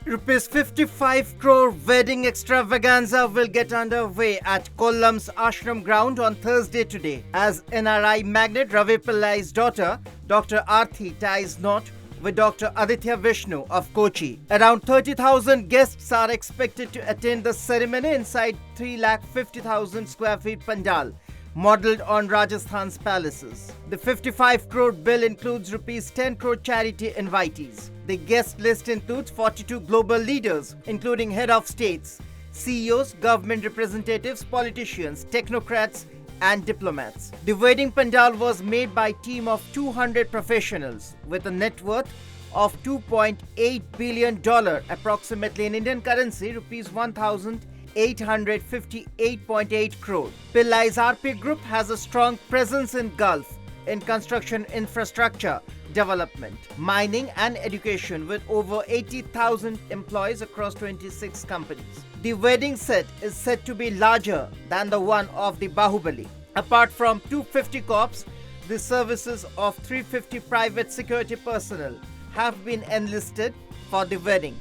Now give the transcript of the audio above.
Rupees 55 crore wedding extravaganza will get underway at Kollam's Ashram ground on Thursday today, as NRI magnate Ravi Pillai's daughter, Dr. Arathi, ties knot with Dr. Adithya Vishnu of Kochi. Around 30,000 guests are expected to attend the ceremony inside 350,000 square feet pandal, modelled on Rajasthan's palaces. The 55 crore bill includes rupees 10 crore charity invitees. The guest list includes 42 global leaders, including head of states, CEOs, government representatives, politicians, technocrats, and diplomats. The wedding pandal was made by a team of 200 professionals with a net worth of $2.8 billion, approximately in Indian currency, rupees 1,858.8 crore. Pillai's RP Group has a strong presence in Gulf, in construction infrastructure, development, mining and education, with over 80,000 employees across 26 companies. The wedding set is said to be larger than the one of the Bahubali. Apart from 250 corps, the services of 350 private security personnel have been enlisted for the wedding.